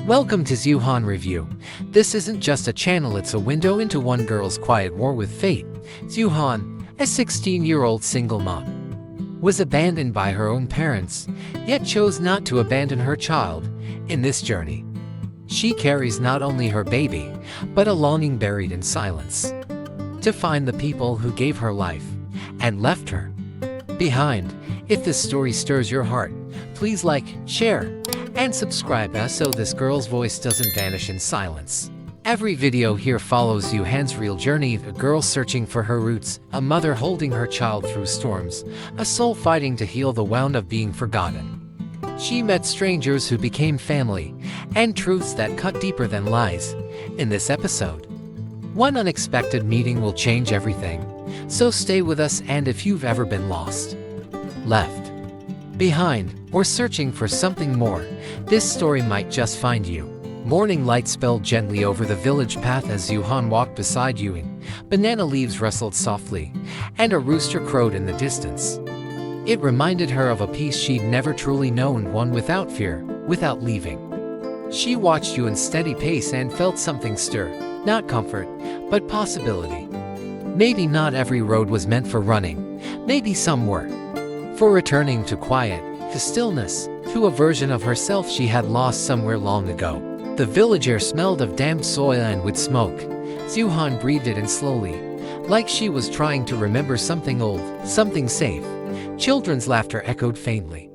Welcome to Dieu Han Review. This isn't just a channel, it's a window into one girl's quiet war with fate. Dieu Han, a 16-year-old single mom, was abandoned by her own parents, yet chose not to abandon her child. In this journey, she carries not only her baby, but a longing buried in silence, to find the people who gave her life and left her behind. If this story stirs your heart, please like, share, and subscribe so this girl's voice doesn't vanish in silence. Every video here follows Dieu Han's real journey, a girl searching for her roots, a mother holding her child through storms, a soul fighting to heal the wound of being forgotten. She met strangers who became family, and truths that cut deeper than lies. In this episode, one unexpected meeting will change everything. So stay with us, and if you've ever been lost, left behind, or searching for something more, this story might just find you. Morning light spilled gently over the village path as Dieu Han walked beside Ewing. Banana leaves rustled softly, and a rooster crowed in the distance. It reminded her of a peace she'd never truly known, one without fear, without leaving. She watched Ewing's steady pace and felt something stir, not comfort, but possibility. Maybe not every road was meant for running, maybe some were for returning to quiet, to stillness, to a version of herself she had lost somewhere long ago. The village air smelled of damp soil and wood smoke. Dieu Han breathed it in slowly, like she was trying to remember something old, something safe. Children's laughter echoed faintly,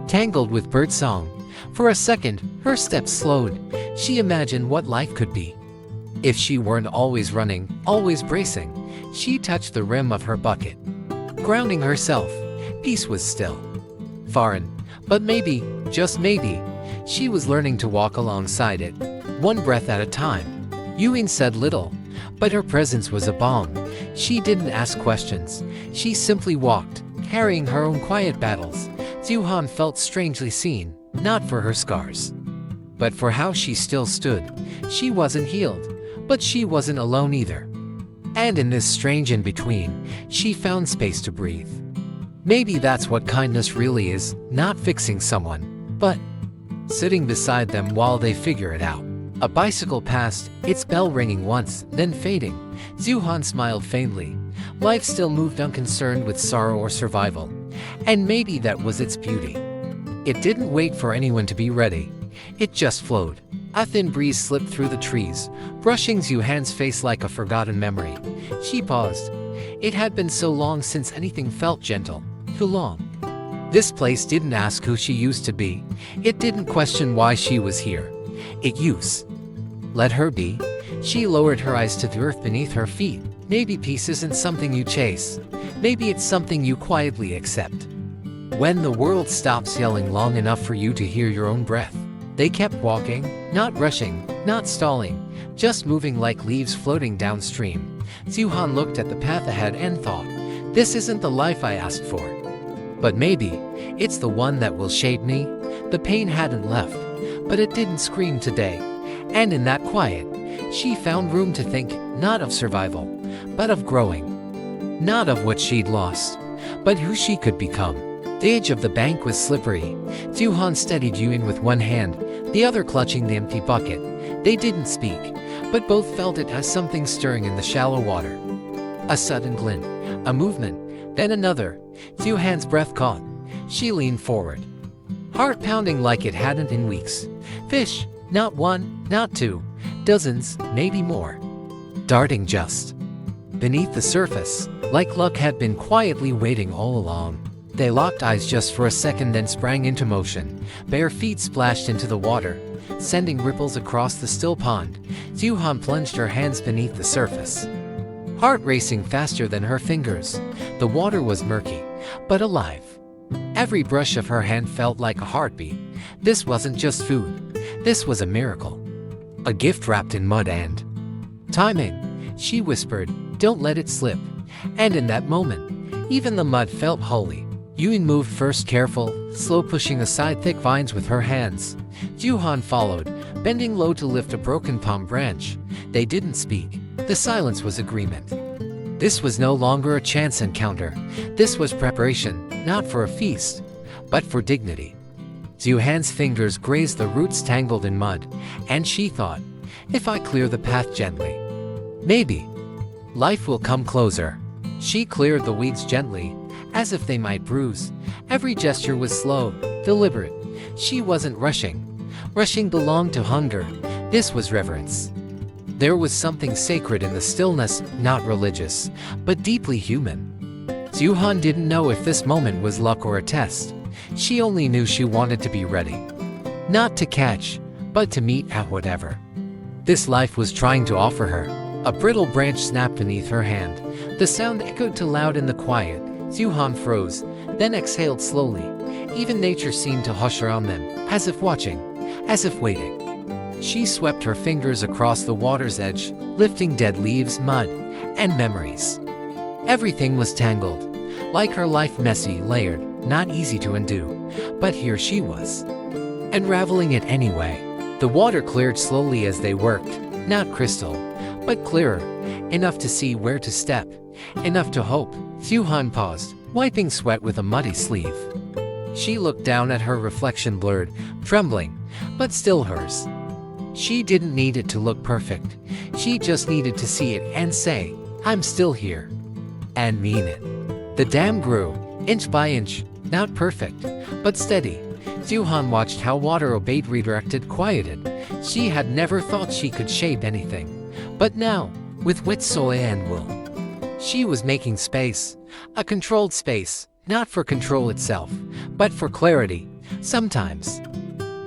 tangled with birdsong. For a second, her steps slowed. She imagined what life could be if she weren't always running, always bracing. She touched the rim of her bucket, grounding herself. Peace was still, foreign, but maybe, just maybe, she was learning to walk alongside it, one breath at a time. Ewing said little, but her presence was a balm. She didn't ask questions. She simply walked, carrying her own quiet battles. Dieu Han felt strangely seen, not for her scars, but for how she still stood. She wasn't healed, but she wasn't alone either. And in this strange in-between, she found space to breathe. Maybe that's what kindness really is, not fixing someone, but sitting beside them while they figure it out. A bicycle passed, its bell ringing once, then fading. Dieu Han smiled faintly. Life still moved unconcerned with sorrow or survival. And maybe that was its beauty. It didn't wait for anyone to be ready. It just flowed. A thin breeze slipped through the trees, brushing Dieu Han's face like a forgotten memory. She paused. It had been so long since anything felt gentle. Too long. This place didn't ask who she used to be. It didn't question why she was here. It used. Let her be. She lowered her eyes to the earth beneath her feet. Maybe peace isn't something you chase. Maybe it's something you quietly accept. When the world stops yelling long enough for you to hear your own breath. They kept walking, not rushing, not stalling, just moving like leaves floating downstream. Dieu Han looked at the path ahead and thought, this isn't the life I asked for. But maybe it's the one that will shape me. The pain hadn't left, but it didn't scream today. And in that quiet, she found room to think, not of survival, but of growing. Not of what she'd lost, but who she could become. The edge of the bank was slippery. Dieu Han steadied Ewing with one hand, the other clutching the empty bucket. They didn't speak, but both felt it as something stirring in the shallow water. A sudden glint, a movement, then another. Dieu Han's breath caught. She leaned forward, heart pounding like it hadn't in weeks. Fish, not one, not two, dozens, maybe more, darting just beneath the surface, like luck had been quietly waiting all along. They locked eyes just for a second, then sprang into motion. Bare feet splashed into the water, sending ripples across the still pond. Dieu Han plunged her hands beneath the surface, heart racing faster than her fingers. The water was murky, but alive. Every brush of her hand felt like a heartbeat. This wasn't just food. This was a miracle. A gift wrapped in mud and timing. She whispered, don't let it slip. And in that moment, even the mud felt holy. Ewing moved first, careful, slow, pushing aside thick vines with her hands. Dieu Han followed, bending low to lift a broken palm branch. They didn't speak. The silence was agreement. This was no longer a chance encounter. This was preparation, not for a feast, but for dignity. Dieu Han's fingers grazed the roots tangled in mud, and she thought, if I clear the path gently, maybe life will come closer. She cleared the weeds gently, as if they might bruise. Every gesture was slow, deliberate. She wasn't rushing. Rushing belonged to hunger. This was reverence. There was something sacred in the stillness, not religious, but deeply human. Dieu Han didn't know if this moment was luck or a test. She only knew she wanted to be ready. Not to catch, but to meet at whatever this life was trying to offer her. A brittle branch snapped beneath her hand. The sound echoed too loud in the quiet. Dieu Han froze, then exhaled slowly. Even nature seemed to hush around them, as if watching, as if waiting. She swept her fingers across the water's edge, lifting dead leaves, mud, and memories. Everything was tangled, like her life, messy, layered, not easy to undo. But here she was, unraveling it anyway. The water cleared slowly as they worked, not crystal, but clearer, enough to see where to step, enough to hope. Dieu Han paused, wiping sweat with a muddy sleeve. She looked down at her reflection, blurred, trembling, but still hers. She didn't need it to look perfect. She just needed to see it and say, I'm still here. And mean it. The dam grew, inch by inch, not perfect, but steady. Dieu Han watched how water obeyed, redirected, quieted. She had never thought she could shape anything. But now, with wet soil and wool, she was making space. A controlled space, not for control itself, but for clarity. Sometimes,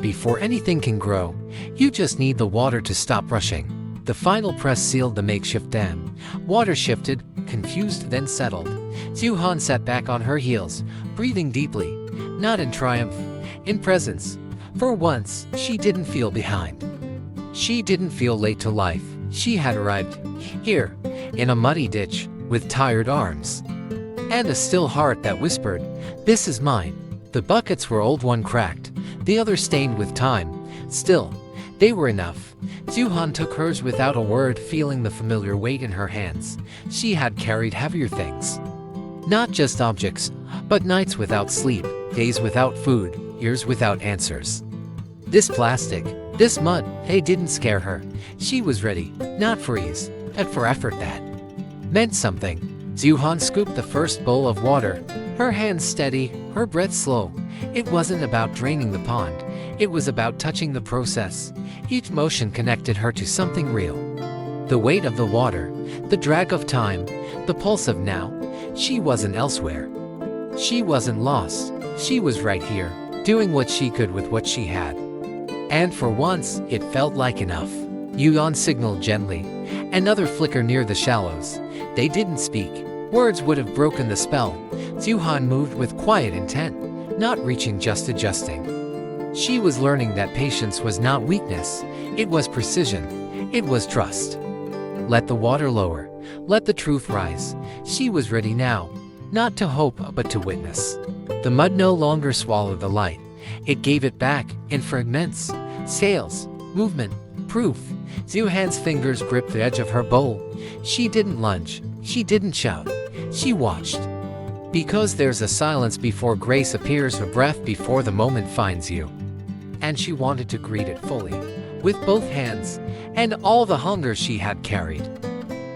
before anything can grow, you just need the water to stop rushing. The final press sealed the makeshift dam. Water shifted, confused, then settled. Dieu Han sat back on her heels, breathing deeply, not in triumph, in presence. For once, she didn't feel behind. She didn't feel late to life. She had arrived here, in a muddy ditch, with tired arms, and a still heart that whispered, this is mine. The buckets were old, one cracked, the other stained with time. Still, they were enough. Dieu Han took hers without a word, feeling the familiar weight in her hands. She had carried heavier things. Not just objects, but nights without sleep, days without food, years without answers. This plastic, this mud, they didn't scare her. She was ready, not for ease, but for effort that meant something. Dieu Han scooped the first bowl of water, her hands steady, her breath slow. It wasn't about draining the pond, it was about touching the process. Each motion connected her to something real. The weight of the water, the drag of time, the pulse of now. She wasn't elsewhere. She wasn't lost. She was right here, doing what she could with what she had. And for once, it felt like enough. Dieu Han signaled gently. Another flicker near the shallows. They didn't speak. Words would have broken the spell. Dieu Han moved with quiet intent, not reaching, just adjusting. She was learning that patience was not weakness. It was precision. It was trust. Let the water lower. Let the truth rise. She was ready now, not to hope, but to witness. The mud no longer swallowed the light. It gave it back, in fragments, scales, movement, proof. Dieu Han's fingers gripped the edge of her bowl. She didn't lunge. She didn't shout. She watched. Because there's a silence before grace appears, a breath before the moment finds you. And she wanted to greet it fully, with both hands, and all the hunger she had carried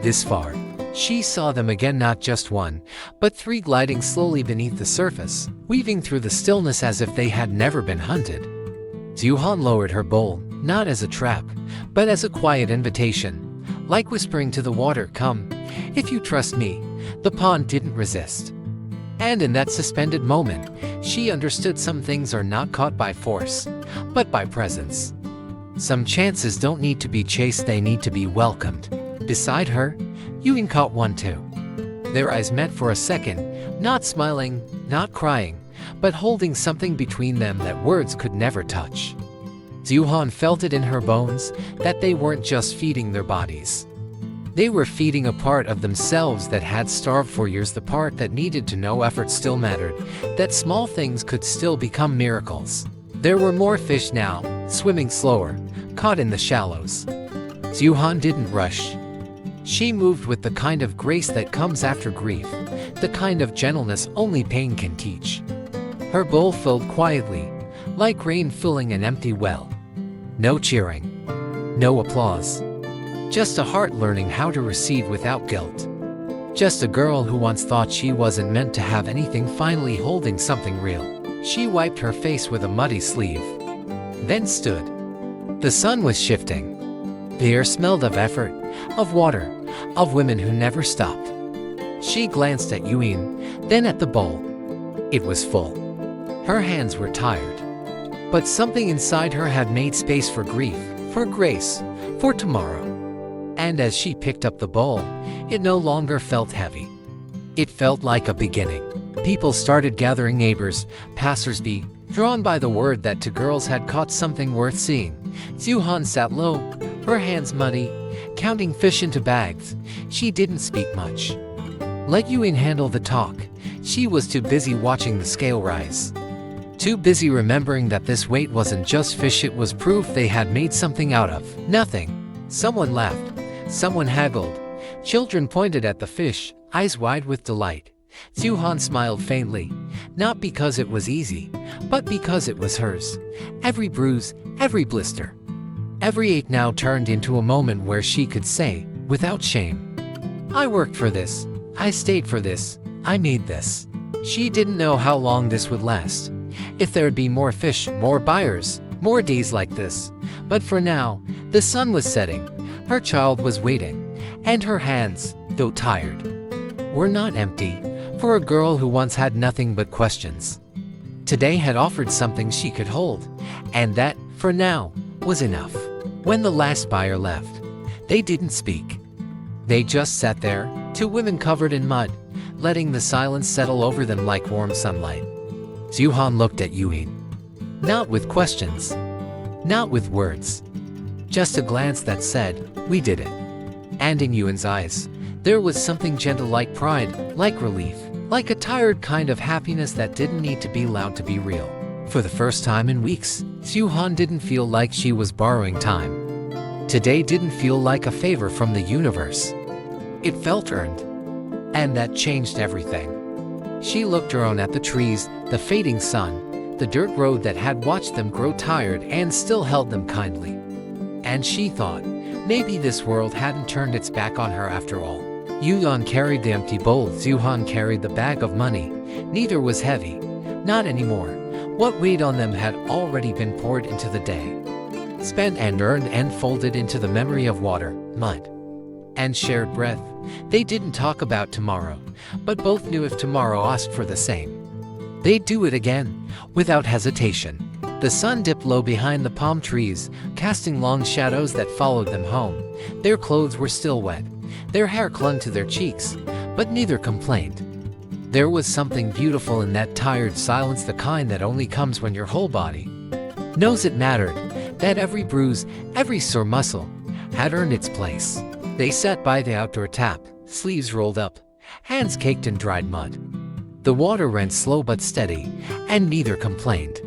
this far. She saw them again, not just one, but three, gliding slowly beneath the surface, weaving through the stillness as if they had never been hunted. Dieu Han lowered her bowl, not as a trap, but as a quiet invitation, like whispering to the water, come, if you trust me. The pond didn't resist. And in that suspended moment, she understood some things are not caught by force, but by presence. Some chances don't need to be chased, they need to be welcomed. Beside her, Dieu caught one too. Their eyes met for a second, not smiling, not crying, but holding something between them that words could never touch. Dieu Han felt it in her bones, that they weren't just feeding their bodies. They were feeding a part of themselves that had starved for years, the part that needed to know effort still mattered, that small things could still become miracles. There were more fish now, swimming slower, caught in the shallows. Dieu Han didn't rush. She moved with the kind of grace that comes after grief, the kind of gentleness only pain can teach. Her bowl filled quietly, like rain filling an empty well. No cheering, no applause. Just a heart learning how to receive without guilt. Just a girl who once thought she wasn't meant to have anything finally holding something real. She wiped her face with a muddy sleeve, then stood. The sun was shifting. The air smelled of effort, of water, of women who never stopped. She glanced at Yuan, then at the bowl. It was full. Her hands were tired. But something inside her had made space for grief, for grace, for tomorrow. And as she picked up the bowl, it no longer felt heavy. It felt like a beginning. People started gathering, neighbors, passers-by, drawn by the word that two girls had caught something worth seeing. Diep Han sat low, her hands muddy, counting fish into bags. She didn't speak much. Let Yuan handle the talk. She was too busy watching the scale rise. Too busy remembering that this weight wasn't just fish, it was proof they had made something out of nothing. Someone laughed. Someone haggled. Children pointed at the fish, eyes wide with delight. Diep Han smiled faintly, not because it was easy, but because it was hers. Every bruise, every blister, every ache now turned into a moment where she could say, without shame, "I worked for this. I stayed for this. I made this." She didn't know how long this would last. If there'd be more fish, more buyers, more days like this. But for now, the sun was setting. Her child was waiting. And her hands, though tired, were not empty. For a girl who once had nothing but questions, today had offered something she could hold. And that, for now, was enough. When the last buyer left, they didn't speak. They just sat there, two women covered in mud, letting the silence settle over them like warm sunlight. Diep Han looked at Yuan. Not with questions. Not with words. Just a glance that said, "We did it." And in Yuan's eyes, there was something gentle like pride, like relief, like a tired kind of happiness that didn't need to be loud to be real. For the first time in weeks, Diep Han didn't feel like she was borrowing time. Today didn't feel like a favor from the universe. It felt earned. And that changed everything. She looked around at the trees, the fading sun, the dirt road that had watched them grow tired and still held them kindly. And she thought, maybe this world hadn't turned its back on her after all. Yuan carried the empty bowl, Diep Han carried the bag of money. Neither was heavy. Not anymore. What weighed on them had already been poured into the day. Spent and earned and folded into the memory of water, mud, and shared breath. They didn't talk about tomorrow, but both knew if tomorrow asked for the same, they'd do it again, without hesitation. The sun dipped low behind the palm trees, casting long shadows that followed them home. Their clothes were still wet. Their hair clung to their cheeks, but neither complained. There was something beautiful in that tired silence, the kind that only comes when your whole body knows it mattered, that every bruise, every sore muscle, had earned its place. They sat by the outdoor tap, sleeves rolled up, hands caked in dried mud. The water ran slow but steady, and neither complained.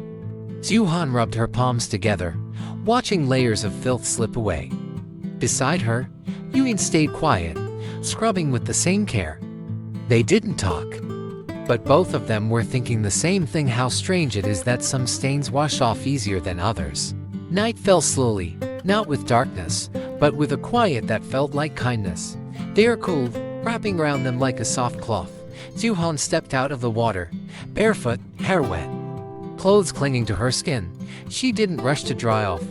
Diep Han rubbed her palms together, watching layers of filth slip away. Beside her, Yuan stayed quiet, scrubbing with the same care. They didn't talk, but both of them were thinking the same thing: how strange it is that some stains wash off easier than others. Night fell slowly, not with darkness, but with a quiet that felt like kindness. The air cooled, wrapping around them like a soft cloth. Diep Han stepped out of the water, barefoot, hair wet, clothes clinging to her skin. She didn't rush to dry off,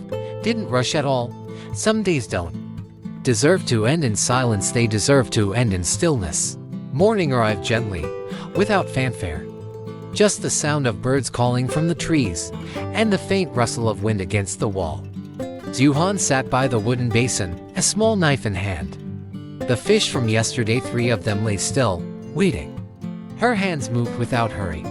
didn't rush at all. Some days don't deserve to end in silence, they deserve to end in stillness. Morning arrived gently, without fanfare. Just the sound of birds calling from the trees, and the faint rustle of wind against the wall. Diep Han sat by the wooden basin, a small knife in hand. The fish from yesterday, 3 of them, lay still, waiting. Her hands moved without hurry.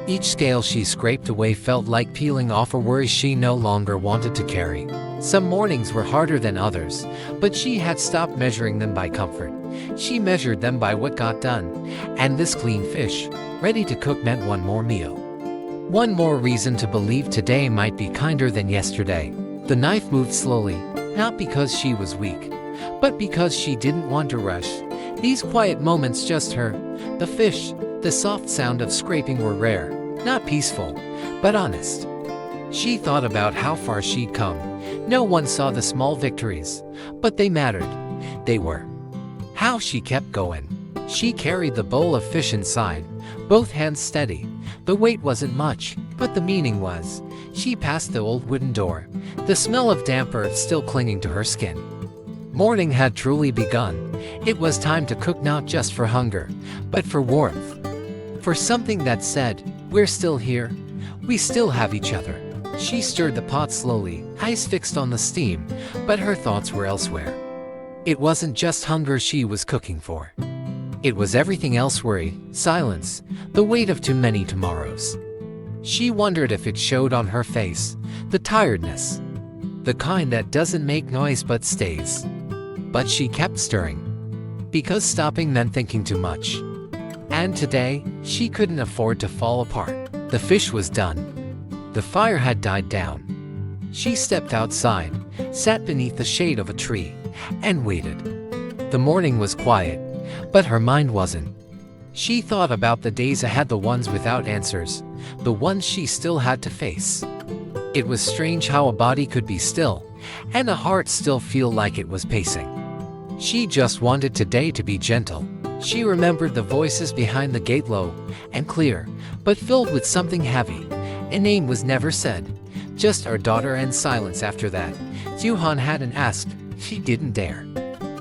Each scale she scraped away felt like peeling off a worry she no longer wanted to carry. Some mornings were harder than others, but she had stopped measuring them by comfort. She measured them by what got done, and this clean fish, ready to cook, meant one more meal. One more reason to believe today might be kinder than yesterday. The knife moved slowly, not because she was weak, but because she didn't want to rush. These quiet moments, just her, the fish, the soft sound of scraping, were rare, not peaceful, but honest. She thought about how far she'd come. No one saw the small victories, but they mattered. They were. How she kept going. She carried the bowl of fish inside, both hands steady. The weight wasn't much, but the meaning was. She passed the old wooden door, the smell of damp earth still clinging to her skin. Morning had truly begun. It was time to cook, not just for hunger, but for warmth. For something that said, "We're still here. We still have each other." She stirred the pot slowly, eyes fixed on the steam, but her thoughts were elsewhere. It wasn't just hunger she was cooking for. It was everything else: worry, silence, the weight of too many tomorrows. She wondered if it showed on her face, the tiredness, the kind that doesn't make noise but stays. But she kept stirring, because stopping meant thinking too much. And today, she couldn't afford to fall apart. The fish was done. The fire had died down. She stepped outside, sat beneath the shade of a tree, and waited. The morning was quiet, but her mind wasn't. She thought about the days ahead, the ones without answers, the ones she still had to face. It was strange how a body could be still, and a heart still feel like it was pacing. She just wanted today to be gentle. She remembered the voices behind the gate, low and clear, but filled with something heavy. A name was never said, just our daughter, and silence after that. Dieu Han hadn't asked, she didn't dare.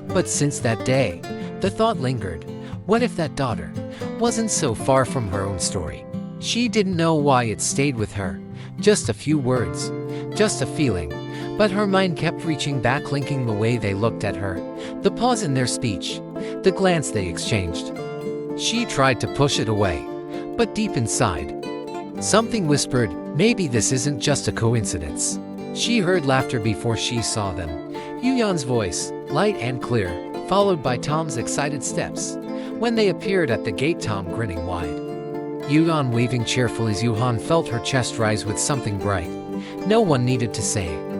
But since that day, the thought lingered. What if that daughter wasn't so far from her own story? She didn't know why it stayed with her. Just a few words, just a feeling. But her mind kept reaching back, linking the way they looked at her, the pause in their speech, the glance they exchanged. She tried to push it away, but deep inside, something whispered, maybe this isn't just a coincidence. She heard laughter before she saw them. Yuyan's voice, light and clear, followed by Tom's excited steps. When they appeared at the gate, Tom grinning wide, Yuyan waving cheerfully. Dieu Han felt her chest rise with something bright. No one needed to say a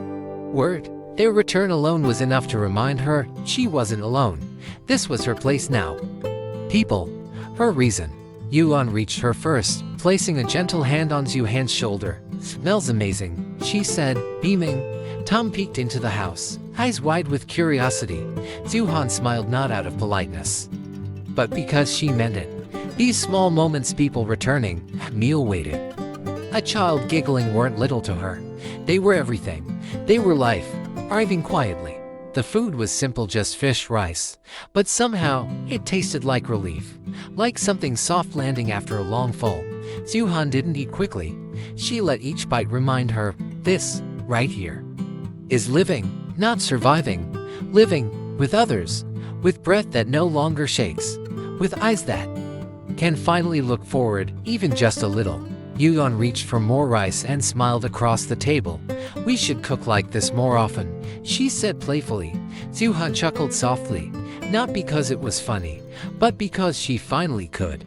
word. Their return alone was enough to remind her she wasn't alone. This was her place now. People, her reason. Yuyan reached her first, placing a gentle hand on Dieu Han's shoulder. "Smells amazing," she said, beaming. Tom peeked into the house, eyes wide with curiosity. Dieu Han smiled, not out of politeness, but because she meant it. These small moments, people returning, meal waited, a child giggling, weren't little to her. They were everything. They were life, arriving quietly. The food was simple, just fish, rice, but somehow it tasted like relief, like something soft landing after a long fall. Dieu Han didn't eat quickly. She let each bite remind her, this, right here, is living, not surviving. Living, with others, with breath that no longer shakes, with eyes that can finally look forward, even just a little. Yuyan reached for more rice and smiled across the table. "We should cook like this more often," she said playfully. Dieu Han chuckled softly, not because it was funny, but because she finally could.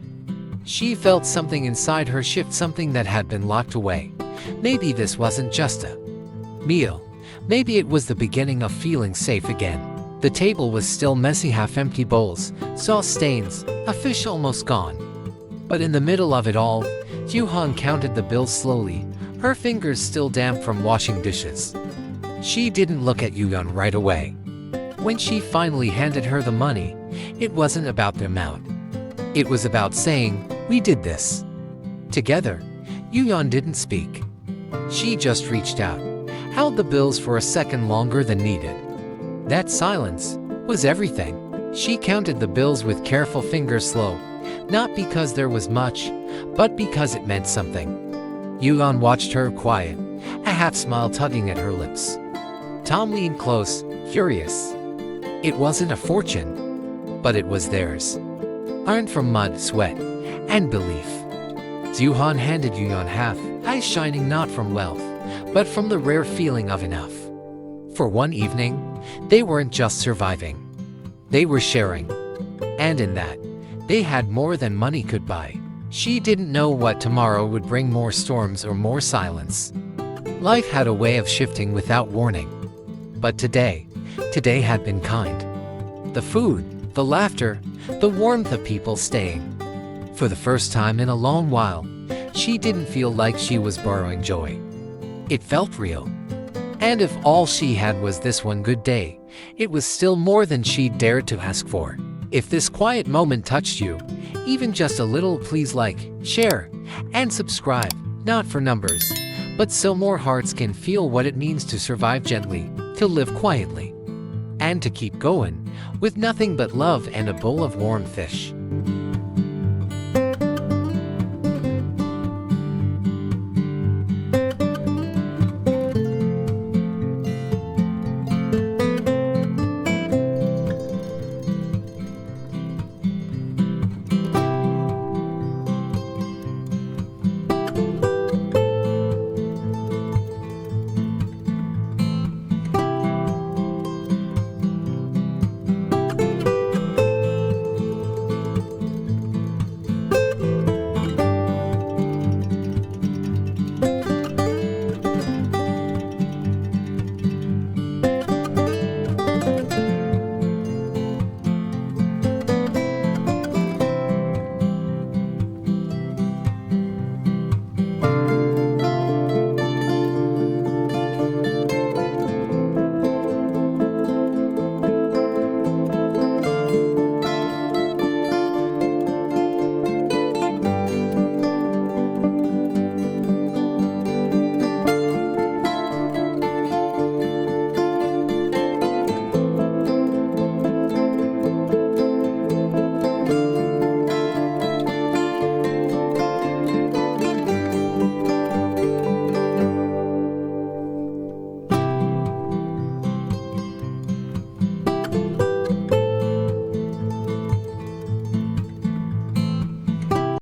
She felt something inside her shift, something that had been locked away. Maybe this wasn't just a meal. Maybe it was the beginning of feeling safe again. The table was still messy, half-empty bowls, sauce stains, a fish almost gone. But in the middle of it all, Dieu Han counted the bills slowly, her fingers still damp from washing dishes. She didn't look at Yuyan right away. When she finally handed her the money, it wasn't about the amount. It was about saying, "We did this together." Yuyan didn't speak. She just reached out, held the bills for a second longer than needed. That silence was everything. She counted the bills with careful fingers, slow, not because there was much, but because it meant something. Yuyan watched her, quiet, a half smile tugging at her lips. Tom leaned close, curious. It wasn't a fortune, but it was theirs, earned from mud, sweat, and belief. Dieu Han handed Yuyan half, eyes shining not from wealth, but from the rare feeling of enough. For one evening, they weren't just surviving. They were sharing. And in that, they had more than money could buy. She didn't know what tomorrow would bring, more storms or more silence. Life had a way of shifting without warning. But today had been kind. The food, the laughter, the warmth of people staying. For the first time in a long while, she didn't feel like she was borrowing joy. It felt real. And if all she had was this one good day, it was still more than she'd dared to ask for. If this quiet moment touched you, even just a little, please like, share, and subscribe, not for numbers, but so more hearts can feel what it means to survive gently, to live quietly, and to keep going, with nothing but love and a bowl of warm fish.